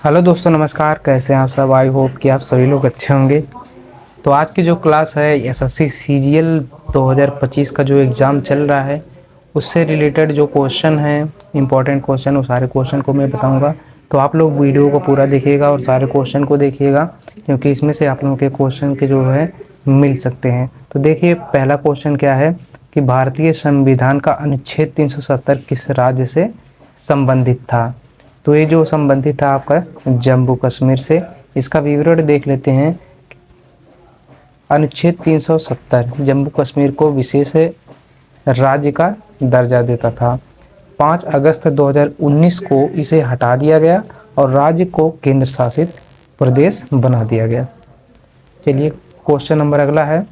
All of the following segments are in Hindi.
हेलो दोस्तों, नमस्कार। कैसे हैं आप सब? आई होप कि आप सभी लोग अच्छे होंगे। तो आज की जो क्लास है एसएससी सीजीएल 2025 का जो एग्ज़ाम चल रहा है उससे रिलेटेड जो क्वेश्चन है, इंपॉर्टेंट क्वेश्चन, वो सारे क्वेश्चन को मैं बताऊंगा। तो आप लोग वीडियो को पूरा देखिएगा और सारे क्वेश्चन को देखिएगा, क्योंकि इसमें से आप लोगों के क्वेश्चन के जो है मिल सकते हैं। तो देखिए, पहला क्वेश्चन क्या है कि भारतीय संविधान का अनुच्छेद 370 किस राज्य से संबंधित था? तो ये जो संबंधित था आपका जम्मू कश्मीर से। इसका विवरण देख लेते हैं। अनुच्छेद 370 जम्मू कश्मीर को विशेष राज्य का दर्जा देता था। 5 अगस्त 2019 को इसे हटा दिया गया और राज्य को केंद्र शासित प्रदेश बना दिया गया। चलिए, क्वेश्चन नंबर अगला है,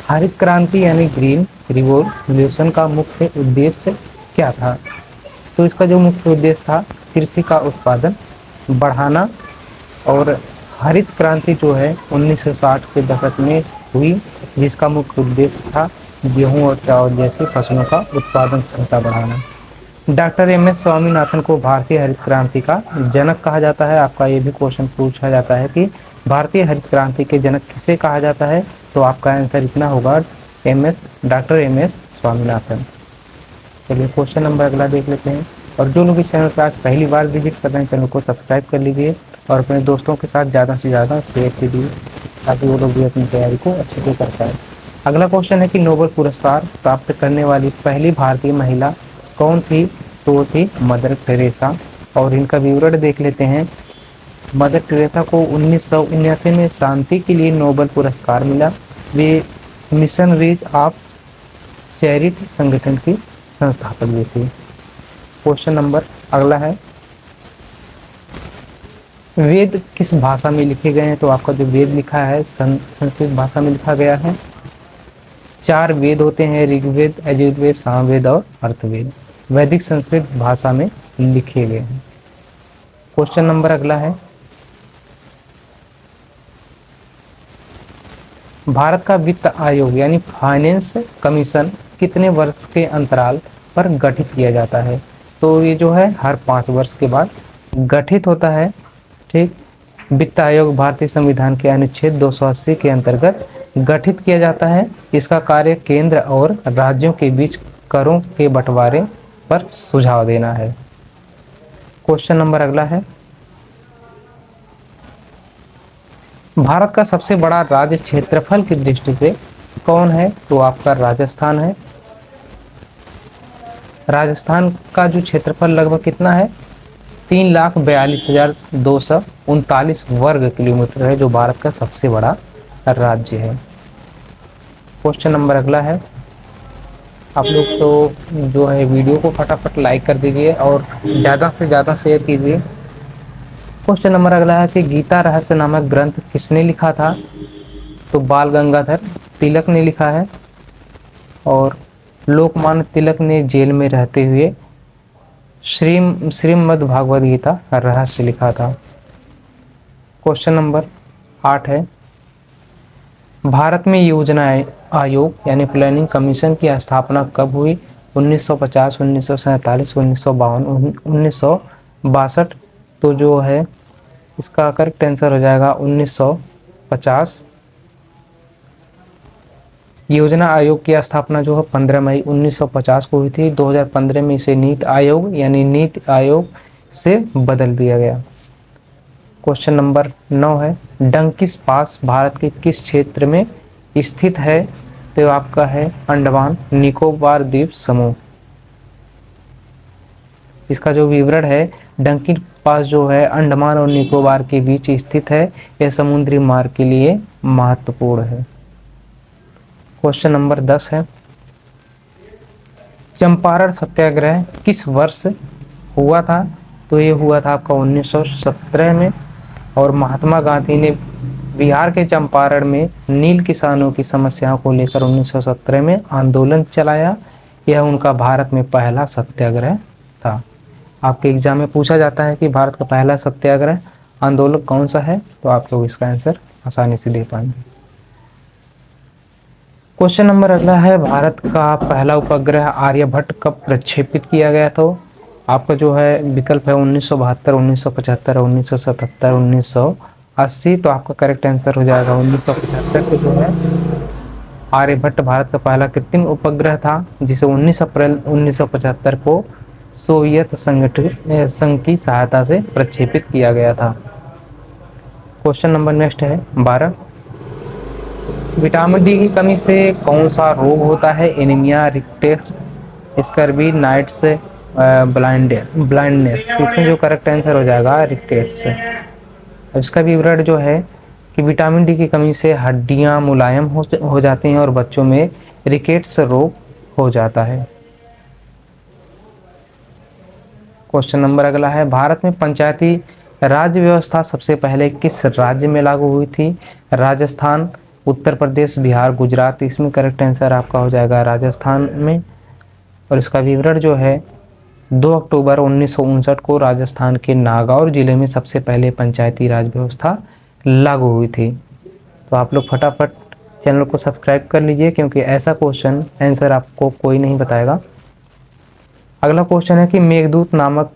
हरित क्रांति यानी ग्रीन रिवॉल्यूशन का मुख्य उद्देश्य क्या था? तो इसका जो मुख्य उद्देश्य था कृषि का उत्पादन बढ़ाना, और हरित क्रांति जो है 1960 के दशक में हुई, जिसका मुख्य उद्देश्य था गेहूं और चावल जैसी फसलों का उत्पादन क्षमता बढ़ाना। डॉक्टर एम एस स्वामीनाथन को भारतीय हरित क्रांति का जनक कहा जाता है। आपका ये भी क्वेश्चन पूछा जाता है कि भारतीय हरित क्रांति के जनक किसे कहा जाता है? तो आपका आंसर इतना होगा, डॉक्टर एम एस स्वामीनाथन। चलिए, क्वेश्चन नंबर अगला देख लेते हैं। और जो लोग इस चैनल पर आज पहली बार विजिट कर रहे हैं, चैनल को सब्सक्राइब कर लीजिए और अपने दोस्तों के साथ ज़्यादा से ज़्यादा शेयर कीजिए, ताकि वो लोग भी अपनी तैयारी को अच्छे से कर पाए। अगला क्वेश्चन है कि नोबेल पुरस्कार प्राप्त करने वाली पहली भारतीय महिला कौन थी? तो वो थी मदर टेरेसा। और इनका विवरण देख लेते हैं। मदर टेरेसा को 1979 में शांति के लिए नोबेल पुरस्कार मिला। वे मिशनरीज ऑफ चैरिटी संगठन की संस्थापक भी थी। क्वेश्चन नंबर अगला है, वेद किस भाषा में लिखे गए हैं? तो आपका जो वेद लिखा है संस्कृत भाषा में लिखा गया है। 4 वेद होते हैं, ऋग्वेद, यजुर्वेद, सामवेद और अर्थवेद। वैदिक संस्कृत भाषा में लिखे गए हैं। क्वेश्चन नंबर अगला है, भारत का वित्त आयोग यानी फाइनेंस कमीशन कितने वर्ष के अंतराल पर गठित किया जाता है? तो ये जो है हर 5 वर्ष के बाद गठित होता है। ठीक, वित्त आयोग भारतीय संविधान के अनुच्छेद 280 के अंतर्गत गठित किया जाता है। इसका कार्य केंद्र और राज्यों के बीच करों के बंटवारे पर सुझाव देना है। क्वेश्चन नंबर अगला है, भारत का सबसे बड़ा राज्य क्षेत्रफल की दृष्टि से कौन है? तो आपका राजस्थान है। राजस्थान का जो क्षेत्रफल लगभग कितना है? 3,42,239 वर्ग किलोमीटर है, जो भारत का सबसे बड़ा राज्य है। क्वेश्चन नंबर अगला है, आप लोग तो जो है वीडियो को फटाफट लाइक कर दीजिए और ज़्यादा से ज़्यादा शेयर कीजिए। क्वेश्चन नंबर अगला है कि गीता रहस्य नामक ग्रंथ किसने लिखा था? तो बाल गंगाधर तिलक ने लिखा है। और लोकमान्य तिलक ने जेल में रहते हुए श्रीमद् भागवत गीता रहस्य लिखा था। क्वेश्चन नंबर 8 है, भारत में योजना आयोग यानी प्लानिंग कमीशन की स्थापना कब हुई? 1950, 1947, 1952, 1962। तो जो है इसका करेक्ट आंसर हो जाएगा 1950। योजना आयोग की स्थापना जो है 15 मई 1950 को हुई थी। 2015 में इसे नीति आयोग यानी नीति आयोग से बदल दिया गया। क्वेश्चन नंबर 9 है, डंकिस पास भारत के किस क्षेत्र में स्थित है? तो आपका है अंडमान निकोबार द्वीप समूह। इसका जो विवरण है, डंकिस पास जो है अंडमान और निकोबार के बीच स्थित है। यह समुद्री मार्ग के लिए महत्वपूर्ण है। क्वेश्चन नंबर 10 है, चंपारण सत्याग्रह किस वर्ष हुआ था? तो ये हुआ था आपका 1917 में। और महात्मा गांधी ने बिहार के चंपारण में नील किसानों की समस्याओं को लेकर 1917 में आंदोलन चलाया। यह उनका भारत में पहला सत्याग्रह था। आपके एग्जाम में पूछा जाता है कि भारत का पहला सत्याग्रह आंदोलन कौन सा है? तो आप लोग इसका आंसर आसानी से दे पाएंगे। क्वेश्चन नंबर अगला है, भारत का पहला उपग्रह आर्यभट्ट कब प्रक्षेपित किया गया था? आपका जो है विकल्प है 1972, 1975, 1977, 1980। तो आपका करेक्ट आंसर हो जाएगा 1975 को जो है आर्यभट्ट भारत का पहला कृत्रिम उपग्रह था, जिसे 19 अप्रैल 1975 को सोवियत संघ की सहायता से प्रक्षेपित किया गया था। क्वेश्चन नंबर नेक्स्ट है 12। विटामिन डी की कमी से कौन सा रोग होता है? Anaemia, rickets, scurvy, nights, blindness. इसमें जो करेक्ट आंसर हो जाएगा रिकेट्स। इसका विवरण जो है कि विटामिन डी की कमी से हड्डियां मुलायम हो जाती हैं और बच्चों में रिकेट्स रोग हो जाता है। क्वेश्चन नंबर अगला है, भारत में पंचायती राज्य व्यवस्था सबसे पहले किस राज्य में लागू हुई थी? राजस्थान, उत्तर प्रदेश, बिहार, गुजरात। इसमें करेक्ट आंसर आपका हो जाएगा राजस्थान में। और इसका विवरण जो है 2 अक्टूबर 1959 को राजस्थान के नागौर जिले में सबसे पहले पंचायती राज व्यवस्था लागू हुई थी। तो आप लोग फटाफट चैनल को सब्सक्राइब कर लीजिए, क्योंकि ऐसा क्वेश्चन आंसर आपको कोई नहीं बताएगा। अगला क्वेश्चन है कि मेघदूत नामक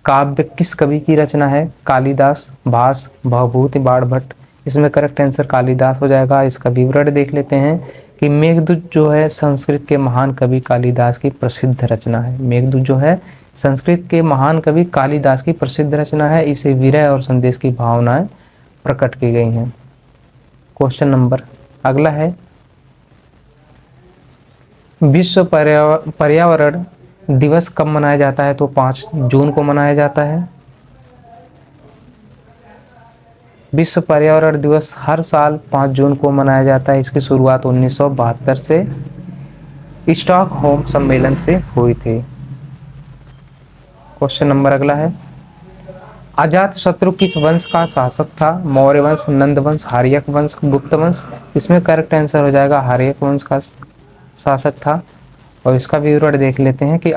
काव्य किस कवि की रचना है? कालिदास, भास, भवभूति बाणभट्ट। इसमें करेक्ट आंसर कालिदास हो जाएगा। इसका विवरण देख लेते हैं कि मेघदूत जो है संस्कृत के महान कवि कालिदास की प्रसिद्ध रचना है। मेघदूत जो है संस्कृत के महान कवि कालिदास की प्रसिद्ध रचना है। इसे विरह और संदेश की भावनाएं प्रकट की गई हैं। क्वेश्चन नंबर अगला है, विश्व पर्यावरण दिवस कब मनाया जाता है? तो 5 जून को मनाया जाता है। विश्व पर्यावरण दिवस हर साल 5 जून को मनाया जाता है। इसकी शुरुआत 1972 से स्टॉकहोम सम्मेलन से हुई थी। क्वेश्चन नंबर अगला है, अजातशत्रु किस वंश का शासक था? मौर्य वंश, नंद वंश, हार्यक वंश, गुप्त वंश। इसमें करेक्ट आंसर हो जाएगा हार्यक वंश का शासक था। और इसका विवरण देख लेते हैं कि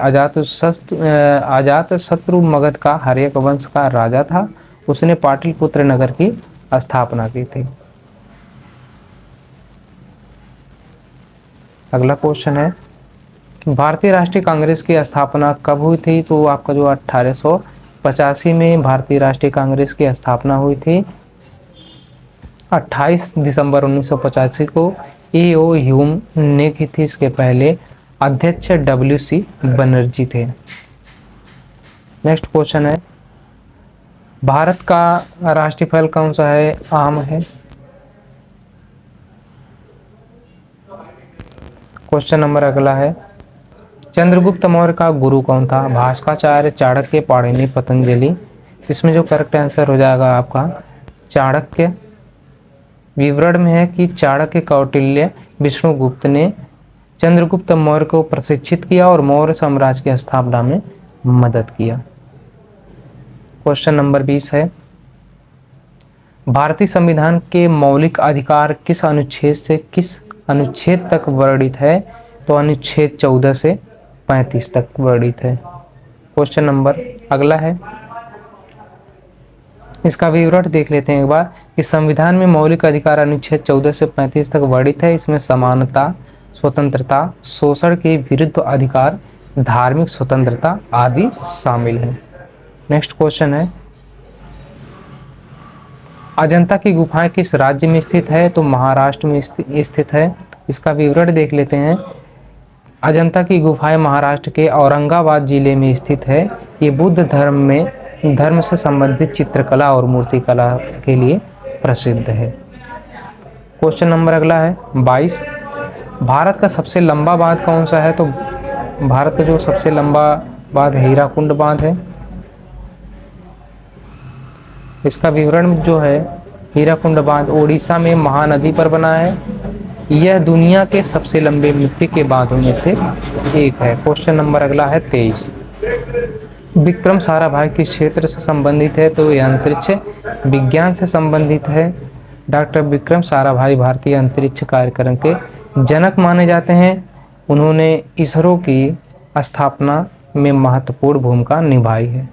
अजातशत्रु मगध का हार्यक वंश का राजा था। उसने पाटलिपुत्र नगर की स्थापना की थी। अगला क्वेश्चन है, भारतीय राष्ट्रीय कांग्रेस की स्थापना कब हुई थी? तो आपका जो 1885 में भारतीय राष्ट्रीय कांग्रेस की स्थापना हुई थी। 28 दिसंबर 1985 को ए.ओ. ह्यूम ने की थी। इसके पहले अध्यक्ष डब्ल्यू.सी. बनर्जी थे। नेक्स्ट क्वेश्चन है, भारत का राष्ट्रीय फल कौन सा है? आम है। क्वेश्चन नंबर अगला है, चंद्रगुप्त मौर्य का गुरु कौन था? भास्कराचार्य, चाणक्य, पाणिनि, पतंजलि। इसमें जो करेक्ट आंसर हो जाएगा आपका चाणक्य। विवरण में है कि चाणक्य, कौटिल्य, विष्णुगुप्त ने चंद्रगुप्त मौर्य को प्रशिक्षित किया और मौर्य साम्राज्य की स्थापना में मदद किया। क्वेश्चन नंबर 20 है, भारतीय संविधान के मौलिक अधिकार किस अनुच्छेद से किस अनुच्छेद तक वर्णित है? तो अनुच्छेद 14 से 35 तक वर्णित है। क्वेश्चन नंबर अगला है, इसका विवरण देख लेते हैं एक बार। इस संविधान में मौलिक अधिकार अनुच्छेद 14 से 35 तक वर्णित है। इसमें समानता, स्वतंत्रता, शोषण के विरुद्ध अधिकार, धार्मिक स्वतंत्रता आदि शामिल है। नेक्स्ट क्वेश्चन है, अजंता की गुफाएं किस राज्य में स्थित है? तो महाराष्ट्र में स्थित है। इसका विवरण देख लेते हैं। अजंता की गुफाएं महाराष्ट्र के औरंगाबाद जिले में स्थित है। ये बुद्ध धर्म से संबंधित चित्रकला और मूर्तिकला के लिए प्रसिद्ध है। क्वेश्चन नंबर अगला है 22, भारत का सबसे लंबा बांध कौन सा है? तो भारत का जो सबसे लंबा बांध हीराकुंड बांध है। इसका विवरण जो है, हीराकुंड बांध ओडिशा में महानदी पर बना है। यह दुनिया के सबसे लंबे मिट्टी के बांधों में से एक है। क्वेश्चन नंबर अगला है 23, विक्रम साराभाई किस क्षेत्र से संबंधित है? तो यह अंतरिक्ष विज्ञान से संबंधित है। डॉक्टर विक्रम साराभाई भारतीय अंतरिक्ष कार्यक्रम के जनक माने जाते हैं। उन्होंने इसरो की स्थापना में महत्वपूर्ण भूमिका निभाई है।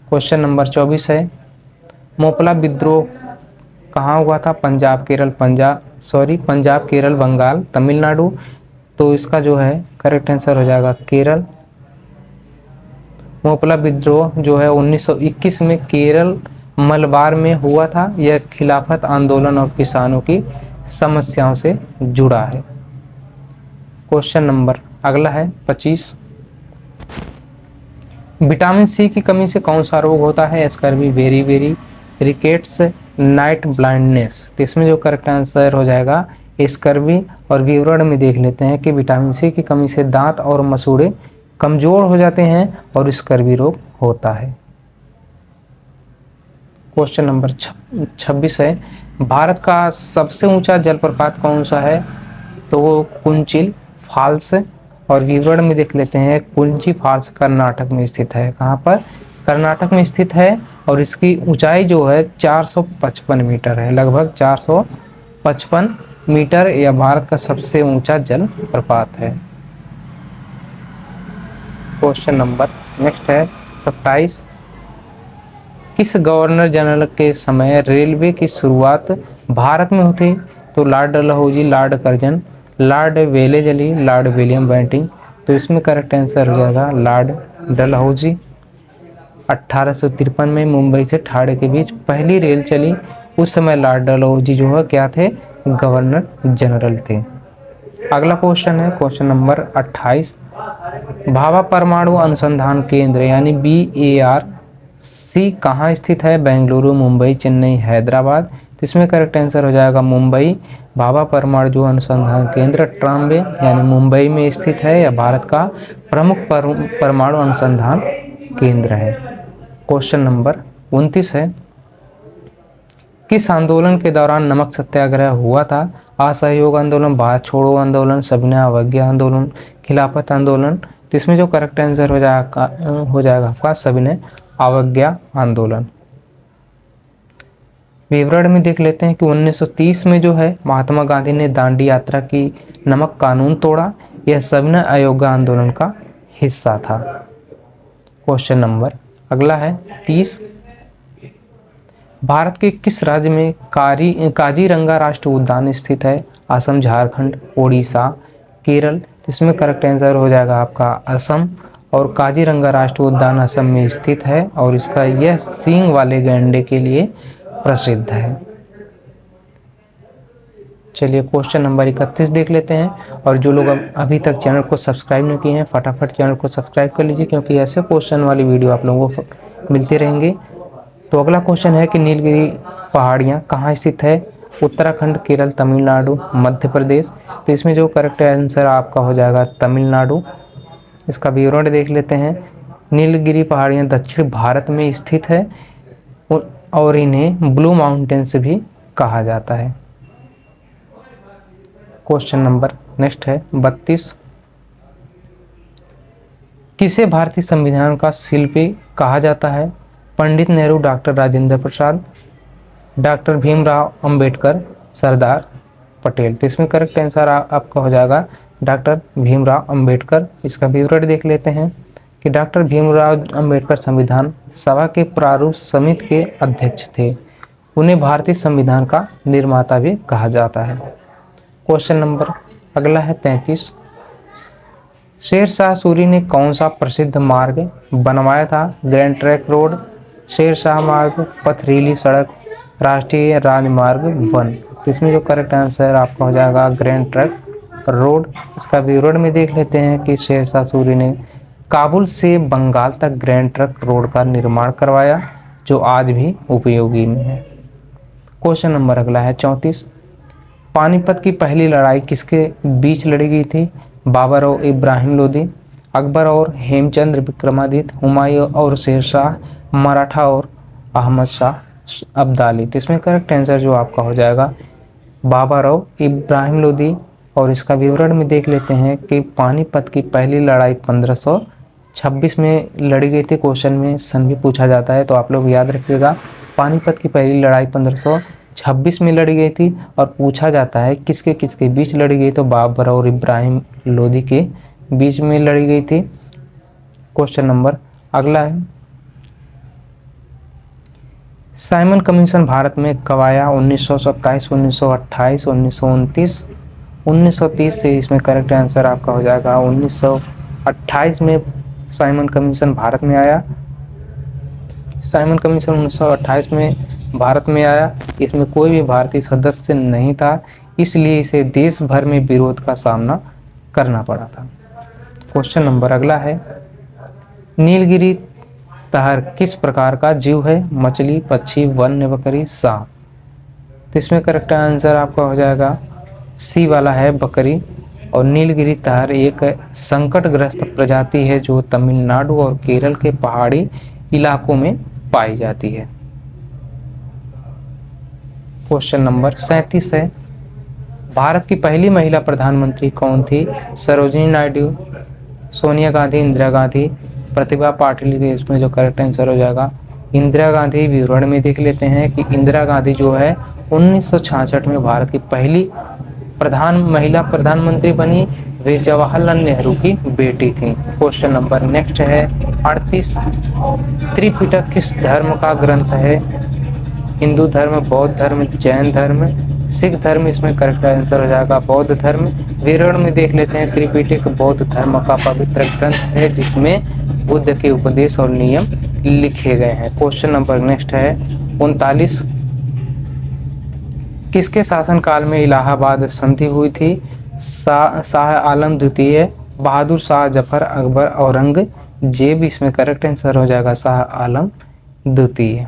क्वेश्चन नंबर 24 है, मोपला विद्रोह कहाँ हुआ था? पंजाब, केरल, बंगाल, तमिलनाडु। तो इसका जो है करेक्ट आंसर हो जाएगा केरल। मोपला विद्रोह जो है 1921 में केरल मलबार में हुआ था। यह खिलाफत आंदोलन और किसानों की समस्याओं से जुड़ा है। क्वेश्चन नंबर अगला है 25। विटामिन सी की कमी से कौन सा रोग होता है? Scurvy, very very, rickets, night blindness. तो इसमें जो करेक्ट आंसर हो जाएगा स्कर्वी। और विवरण में देख लेते हैं कि विटामिन सी की कमी से दांत और मसूड़े कमजोर हो जाते हैं और स्कर्वी रोग होता है। क्वेश्चन नंबर 26 है, भारत का सबसे ऊंचा जलप्रपात कौन सा है? तो वो कुंचिल फॉल्स। और विवरण में देख लेते हैं, कुंची फॉल्स कर्नाटक में स्थित है। कहाँ पर? कर्नाटक में स्थित है। और इसकी ऊंचाई जो है 455 मीटर है, लगभग 455 मीटर। यह भारत का सबसे ऊंचा जलप्रपात है। क्वेश्चन नंबर नेक्स्ट है 27। किस गवर्नर जनरल के समय रेलवे की शुरुआत भारत में हुई? तो lord Dalhousie, lord Curzon, lord Wellesley, lord William Bentinck. तो इसमें करेक्ट आंसर हो जाएगा लॉर्ड डलहौजी। 1853 में मुंबई से ठाणे के बीच पहली रेल चली। उस समय लॉर्ड डलहौजी जो है क्या थे? गवर्नर जनरल थे। अगला क्वेश्चन है क्वेश्चन नंबर 28। भाभा परमाणु अनुसंधान केंद्र यानी BARC कहाँ स्थित है? बेंगलुरु, मुंबई, चेन्नई, हैदराबाद। तो इसमें करेक्ट आंसर हो जाएगा मुंबई। भाभा परमाणु अनुसंधान केंद्र ट्राम्बे यानी मुंबई में स्थित है। यह भारत का प्रमुख परमाणु अनुसंधान केंद्र है। क्वेश्चन नंबर 29 है, किस आंदोलन के दौरान नमक सत्याग्रह हुआ था? असहयोग आंदोलन, भारत छोड़ो आंदोलन, सविनय अवज्ञा आंदोलन, खिलाफत आंदोलन। तो इसमें जो करेक्ट आंसर हो जाएगा आपका सविनय अवज्ञा आंदोलन। विवरण में देख लेते हैं कि 1930 में जो है महात्मा गांधी ने दांडी यात्रा की, नमक कानून तोड़ा। यह सविनय अवज्ञा आंदोलन का हिस्सा था। क्वेश्चन नंबर अगला है 30। भारत के किस राज्य में काजीरंगा राष्ट्रीय उद्यान स्थित है? असम, झारखंड, ओडिशा, केरल। तो इसमें करेक्ट आंसर हो जाएगा आपका असम। और काजीरंगा राष्ट्रीय उद्यान असम में स्थित है और इसका यह सींग वाले गैंडे के लिए प्रसिद्ध है। चलिए क्वेश्चन नंबर 31 देख लेते हैं। और जो लोग अभी तक चैनल को सब्सक्राइब नहीं किए हैं फटाफट चैनल को सब्सक्राइब कर लीजिए, क्योंकि ऐसे क्वेश्चन वाली वीडियो आप लोगों को मिलते रहेंगे। तो अगला क्वेश्चन है कि नीलगिरी पहाड़ियाँ कहाँ स्थित है? उत्तराखंड, केरल, तमिलनाडु, मध्य प्रदेश। तो इसमें जो करेक्ट आंसर आपका हो जाएगा तमिलनाडु। इसका विवरण देख लेते हैं। नीलगिरी पहाड़ियाँ दक्षिण भारत में स्थित है और इन्हें ब्लू माउंटेन्स भी कहा जाता है। क्वेश्चन नंबर नेक्स्ट है 32। किसे भारतीय संविधान का शिल्पी कहा जाता है? Pandit Nehru, doctor Rajendra Prasad, doctor Bhimrao Ambedkar, Sardar Patel. तो इसमें करेक्ट आंसर आपका हो जाएगा डॉक्टर भीमराव अंबेडकर। इसका विवरण देख लेते हैं कि डॉक्टर भीमराव अंबेडकर संविधान सभा के प्रारूप समिति के अध्यक्ष थे। उन्हें भारतीय संविधान का निर्माता भी कहा जाता है। क्वेश्चन नंबर अगला है 33। शेरशाह सूरी ने कौन सा प्रसिद्ध मार्ग बनवाया था? ग्रैंड ट्रंक रोड, शेरशाह मार्ग, पथरीली सड़क, राष्ट्रीय राजमार्ग 1। तो इसमें जो करेक्ट आंसर आपका हो जाएगा ग्रैंड ट्रंक रोड। इसका विवरण में देख लेते हैं कि शेरशाह सूरी ने काबुल से बंगाल तक ग्रैंड ट्रंक रोड का निर्माण करवाया, जो आज भी उपयोगी में है। क्वेश्चन नंबर अगला है 34। पानीपत की पहली लड़ाई किसके बीच लड़ी गई थी? बाबर और इब्राहिम लोदी, अकबर और हेमचंद्र विक्रमादित्य, हुमायूं और शेरशाह, मराठा और अहमद शाह अब्दाली। तो इसमें करेक्ट आंसर जो आपका हो जाएगा बाबर और इब्राहिम लोदी। और इसका विवरण में देख लेते हैं कि पानीपत की पहली लड़ाई 1526 में लड़ी गई थी। क्वेश्चन में सन भी पूछा जाता है, तो आप लोग याद रखिएगा। पानीपत की पहली लड़ाई 1526 में लड़ी गई थी। और पूछा जाता है किसके किसके बीच लड़ी गई, तो बाबर और इब्राहिम लोदी के बीच में लड़ी गई थी। क्वेश्चन नंबर अगला है, साइमन कमीशन भारत में कब आया? 1927, 1928, 1929, 1930। से इसमें करेक्ट आंसर आपका हो जाएगा 1928 में साइमन कमीशन भारत में आया। साइमन कमीशन 1928 में भारत में आया। इसमें कोई भी भारतीय सदस्य नहीं था, इसलिए इसे देश भर में विरोध का सामना करना पड़ा था। क्वेश्चन नंबर अगला है, नीलगिरी तहर किस प्रकार का जीव है? मछली, पक्षी, वन्य बकरी, सांप। तो इसमें करेक्ट आंसर आपका हो जाएगा सी वाला है, बकरी। और नीलगिरी तहर एक संकटग्रस्त प्रजाति है जो तमिलनाडु और केरल के पहाड़ी इलाकों में पाई जाती है। क्वेश्चन नंबर 37 है, भारत की पहली महिला प्रधानमंत्री कौन थी? सरोजिनी नायडू, सोनिया गांधी, इंदिरा गांधी, प्रतिभा पाटिल। इसमें जो करेक्ट आंसर हो जाएगा इंदिरा गांधी। विवरण में देख लेते हैं कि इंदिरा गांधी जो है 1966 में भारत की पहली महिला प्रधानमंत्री बनी। वे जवाहरलाल नेहरू की बेटी थी। क्वेश्चन नंबर नेक्स्ट है 38, त्रिपिटक किस धर्म का ग्रंथ है? हिंदू धर्म, बौद्ध धर्म, जैन धर्म, सिख धर्म। इसमें करेक्ट आंसर हो जाएगा बौद्ध धर्म। विवरण में देख लेते हैं, त्रिपिटक बौद्ध धर्म का पवित्र ग्रंथ है जिसमें बुद्ध के उपदेश और नियम लिखे गए हैं। क्वेश्चन नंबर नेक्स्ट है 39, किसके शासनकाल में इलाहाबाद संधि हुई थी? शाह आलम द्वितीय, बहादुर शाह जफर, अकबर, औरंगजेब। इसमें करेक्ट आंसर हो जाएगा शाह आलम द्वितीय।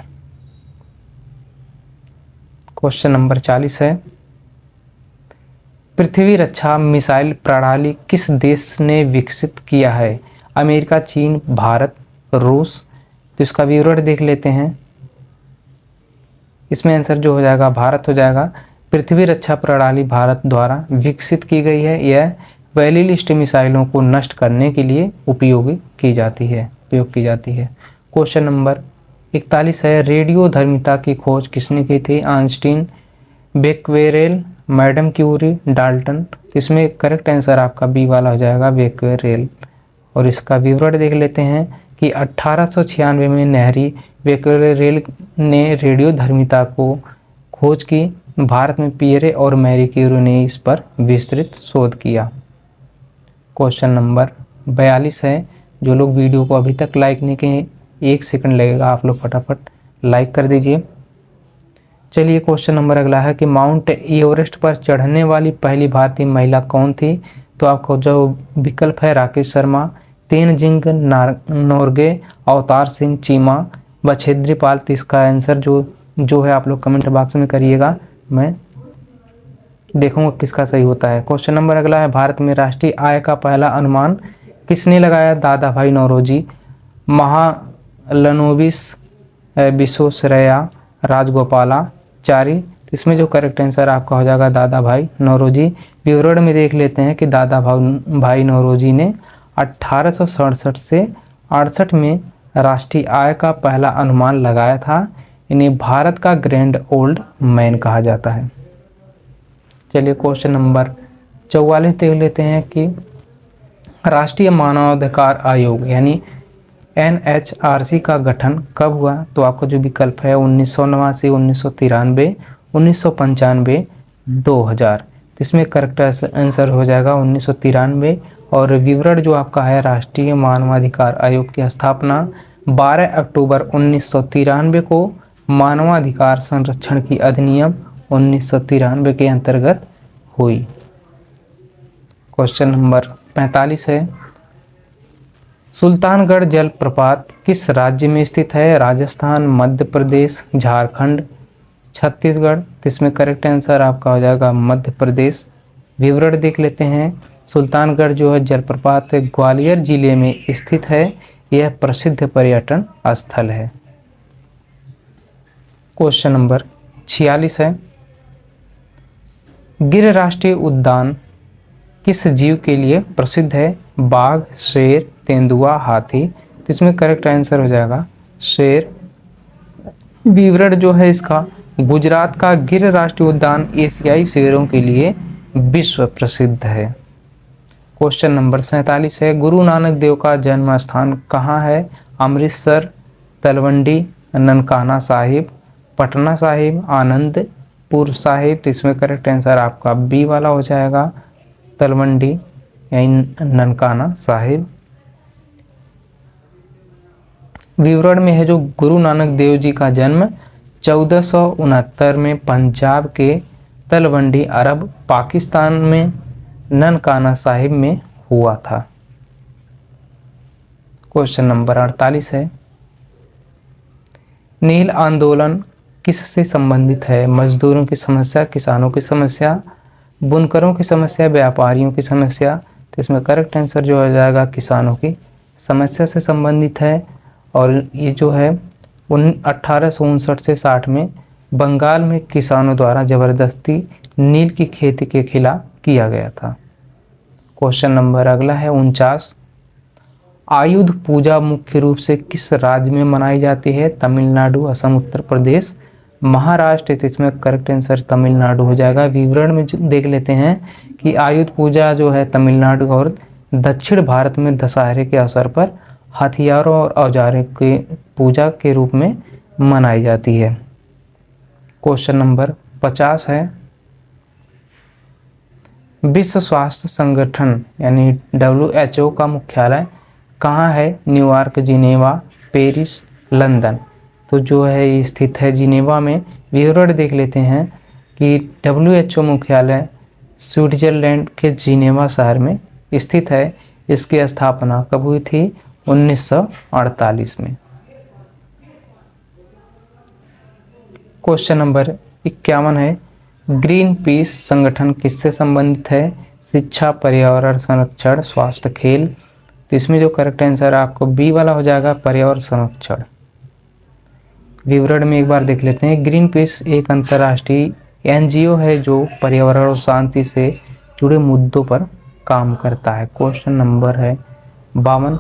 क्वेश्चन नंबर 40 है, पृथ्वी रक्षा मिसाइल प्रणाली किस देश ने विकसित किया है? अमेरिका, चीन, भारत, रूस। तो इसका विवरण देख लेते हैं। इसमें आंसर जो हो जाएगा भारत हो जाएगा। पृथ्वी रक्षा प्रणाली भारत द्वारा विकसित की गई है। यह बैलिस्टिक मिसाइलों को नष्ट करने के लिए उपयोग की जाती है। क्वेश्चन नंबर 41 है, रेडियोधर्मिता की खोज किसने की थी? Einstein, Becquerel, madam Curie, Dalton. इसमें करेक्ट आंसर आपका बी वाला हो जाएगा, बेक्वेरेल। और इसका विवरण देख लेते हैं कि 1896 में नेहरी बेक्वेरेल ने रेडियोधर्मिता को खोज की। भारत में पियरे और मैरी क्यूरी ने इस पर विस्तृत शोध किया। क्वेश्चन नंबर 42 है, जो लोग वीडियो को अभी तक लाइक नहीं किए, 1 सेकंड लगेगा, आप लोग फटाफट लाइक कर दीजिए। चलिए क्वेश्चन नंबर अगला है कि माउंट एवरेस्ट पर चढ़ने वाली पहली भारतीय महिला कौन थी? तो आपको जो विकल्प है राकेश शर्मा, तेनजिंग नोरगे, अवतार सिंह चीमा, बछेद्री पाल। तो इसका आंसर जो है आप लोग कमेंट बॉक्स में करिएगा, मैं देखूंगा किसका सही होता है। क्वेश्चन नंबर अगला है, भारत में राष्ट्रीय आय का पहला अनुमान किसने लगाया? दादा भाई नौरोजी, महालनोबिस विश्वेश्वरैया, राजगोपालाचारी। इसमें जो करेक्ट आंसर आपका हो जाएगा दादा भाई नौरोजी। विवरण में देख लेते हैं कि दादा भाई नौरोजी ने 1867 से 68 में राष्ट्रीय आय का पहला अनुमान लगाया था। इन्हें भारत का ग्रैंड ओल्ड मैन कहा जाता है। चलिए क्वेश्चन नंबर 44 देख लेते हैं कि राष्ट्रीय मानवाधिकार आयोग यानी NHRC का गठन कब हुआ? तो आपको जो विकल्प है 1989, 1993, 1995, 2000। इसमें करेक्ट आंसर हो जाएगा 1993। और विवरण जो आपका है, राष्ट्रीय मानवाधिकार आयोग की स्थापना 12 अक्टूबर 1993 को मानवाधिकार संरक्षण की अधिनियम 1993 के अंतर्गत हुई। क्वेश्चन नंबर 45 है, सुल्तानगढ़ जलप्रपात किस राज्य में स्थित है? राजस्थान, मध्य प्रदेश, झारखंड, छत्तीसगढ़। इसमें करेक्ट आंसर आपका हो जाएगा मध्य प्रदेश। विवरण देख लेते हैं, सुल्तानगढ़ जो है जलप्रपात ग्वालियर जिले में स्थित है। यह प्रसिद्ध पर्यटन स्थल है। क्वेश्चन नंबर 46 है, गिर राष्ट्रीय उद्यान किस जीव के लिए प्रसिद्ध है? बाघ, शेर, तेंदुआ, हाथी। तो इसमें करेक्ट आंसर हो जाएगा शेर। विवरण जो है इसका, गुजरात का गिर राष्ट्रीय उद्यान एशियाई शेरों के लिए विश्व प्रसिद्ध है। क्वेश्चन नंबर 47 है, गुरु नानक देव का जन्म स्थान कहाँ है? अमृतसर, तलवंडी, ननकाना साहिब, पटना साहिब, आनंदपुर साहिब। तो इसमें करेक्ट आंसर आपका बी वाला हो जाएगा, तलवंडी यानी ननकाना साहिब। विवरण में है जो गुरु नानक देव जी का जन्म 1469 में पंजाब के तलवंडी अरब पाकिस्तान में ननकाना साहिब में हुआ था। क्वेश्चन नंबर 48 है, नील आंदोलन किससे संबंधित है? मजदूरों की समस्या, किसानों की समस्या, बुनकरों की समस्या, व्यापारियों की समस्या। तो इसमें करेक्ट आंसर जो हो जाएगा किसानों की समस्या से संबंधित है। और ये जो है 1859 से 60 में बंगाल में किसानों द्वारा जबरदस्ती नील की खेती के खिलाफ किया गया था। क्वेश्चन नंबर अगला है 49, आयुध पूजा मुख्य रूप से किस राज्य में मनाई जाती है? तमिलनाडु, असम, उत्तर प्रदेश, महाराष्ट्र। तो इसमें करेक्ट आंसर तमिलनाडु हो जाएगा। विवरण में देख लेते हैं कि आयुध पूजा जो है तमिलनाडु और दक्षिण भारत में दशहरे के अवसर पर हथियारों और औजारों की पूजा के रूप में मनाई जाती है। क्वेश्चन नंबर 50 है, विश्व स्वास्थ्य संगठन यानी WHO का मुख्यालय कहाँ है? New York, Geneva, Paris, London. तो जो है ये स्थित है जिनेवा में। विवरण देख लेते हैं कि WHO मुख्यालय स्विट्जरलैंड के जिनेवा शहर में स्थित है। इसकी स्थापना कब हुई थी? 1948 में। क्वेश्चन नंबर 51 है, ग्रीन पीस संगठन किससे संबंधित है? शिक्षा, पर्यावरण संरक्षण, स्वास्थ्य, खेल। तो इसमें जो करेक्ट आंसर आपको बी वाला हो जाएगा, पर्यावरण संरक्षण। विवरण में एक बार देख लेते हैं। ग्रीन पीस एक अंतर्राष्ट्रीय NGO है जो पर्यावरण और शांति से जुड़े मुद्दों पर काम करता है। क्वेश्चन नंबर है 52,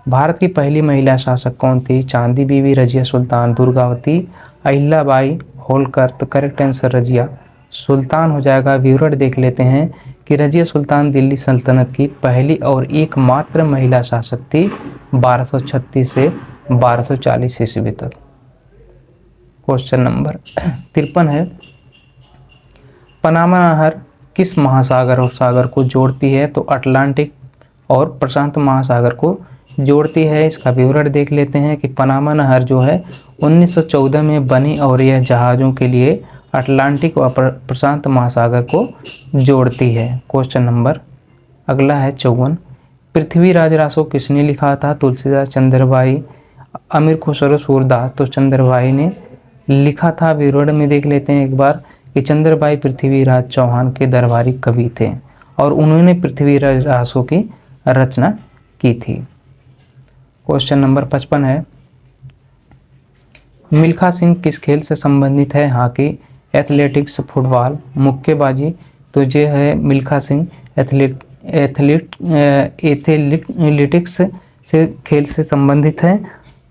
भारत की पहली महिला शासक कौन थी? चांदी बीवी, रजिया सुल्तान, दुर्गावती, अहिल्याबाई होलकर। तो करेक्ट आंसर रजिया सुल्तान हो जाएगा। विवरण देख लेते हैं कि रजिया सुल्तान दिल्ली सल्तनत की पहली और एकमात्र महिला शासक थी 1236 से 1240 ईस्वी तक। क्वेश्चन नंबर 53 है, पनामा नहर किस महासागर और सागर को जोड़ती है? तो अटलांटिक और प्रशांत महासागर को जोड़ती है। इसका विवरण देख लेते हैं कि पनामा नहर जो है 1914 में बनी और यह जहाज़ों के लिए अटलांटिक व प्रशांत महासागर को जोड़ती है। क्वेश्चन नंबर अगला है 54, पृथ्वीराज रासो किसने लिखा था? तुलसीदास, चंद्रभाई, अमीर खुसरो, सूरदास। तो चंद्रभाई ने लिखा था। विवरण में देख लेते हैं एक बार कि चंद्रभाई पृथ्वीराज चौहान के दरबारी कवि थे और उन्होंने पृथ्वीराज रासो की रचना की थी। क्वेश्चन नंबर 55 है, मिल्खा सिंह किस खेल से संबंधित है? हॉकी, एथलेटिक्स, फुटबॉल, मुक्केबाजी। तो ये है मिल्खा सिंह एथलेटिक्स से खेल से संबंधित है।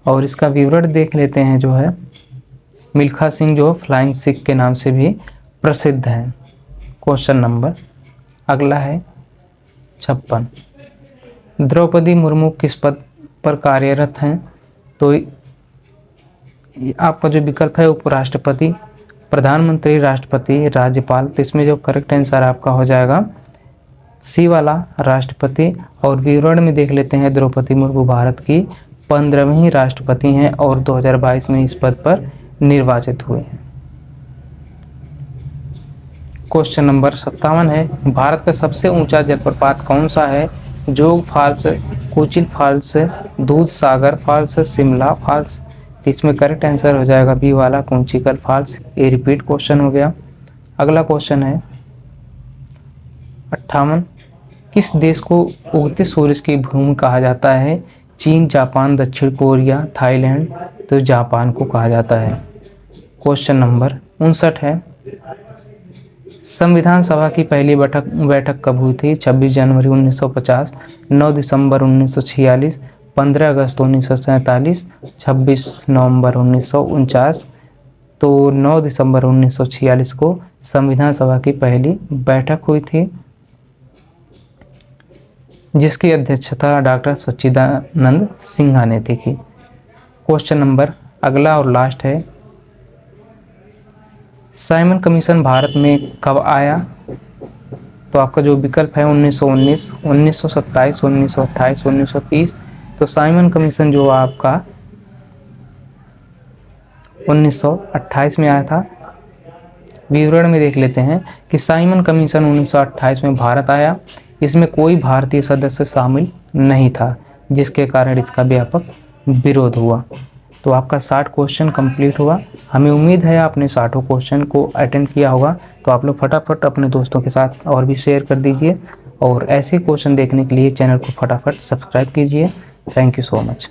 और इसका विवरण देख लेते हैं। जो है मिल्खा सिंह जो फ्लाइंग सिख के नाम से भी प्रसिद्ध हैं। क्वेश्चन नंबर अगला है 56, द्रौपदी मुर्मू किस पद पर कार्यरत हैं? तो आपका जो विकल्प है उपराष्ट्रपति, प्रधानमंत्री, राष्ट्रपति, राज्यपाल। तो इसमें जो करेक्ट आंसर आपका हो जाएगा सी वाला, राष्ट्रपति। और विवरण में देख लेते हैं, द्रौपदी मुर्मू भारत की 15वीं राष्ट्रपति हैं और 2022 में इस पद पर निर्वाचित हुए हैं। क्वेश्चन नंबर 57 है, भारत का सबसे ऊंचा जलप्रपात कौन सा है? जोग फॉल्स, कोचिल फॉल्स, दूध सागर फॉल्स, शिमला फॉल्स। इसमें करेक्ट आंसर हो जाएगा बी वाला, कुंचिकल फॉल्स। ये रिपीट क्वेश्चन हो गया। अगला क्वेश्चन है 58, किस देश को उगते सूरज की भूमि कहा जाता है? चीन, जापान, दक्षिण कोरिया, थाईलैंड। तो जापान को कहा जाता है। क्वेश्चन नंबर 59 है, संविधान सभा की पहली बैठक कब हुई थी? 26 जनवरी 1950, 9 दिसंबर 1946, 15 अगस्त 1947, 26 नवंबर 1949। तो 9 दिसंबर 1946 को संविधान सभा की पहली बैठक हुई थी, जिसकी अध्यक्षता डॉक्टर सच्चिदानंद सिन्हा ने की। क्वेश्चन नंबर अगला और लास्ट है, साइमन कमीशन भारत में कब आया? तो आपका जो विकल्प है 1919, 1927, 1928, 1930 तो साइमन कमीशन जो आपका 1928 में आया था। विवरण में देख लेते हैं कि साइमन कमीशन 1928 में भारत आया। इसमें कोई भारतीय सदस्य शामिल नहीं था, जिसके कारण इसका व्यापक विरोध हुआ। तो आपका 60 क्वेश्चन कंप्लीट हुआ। हमें उम्मीद है आपने 60 क्वेश्चन को अटेंड किया होगा। तो आप लोग फटाफट अपने दोस्तों के साथ और भी शेयर कर दीजिए, और ऐसे क्वेश्चन देखने के लिए चैनल को फटाफट सब्सक्राइब कीजिए। Thank you so much.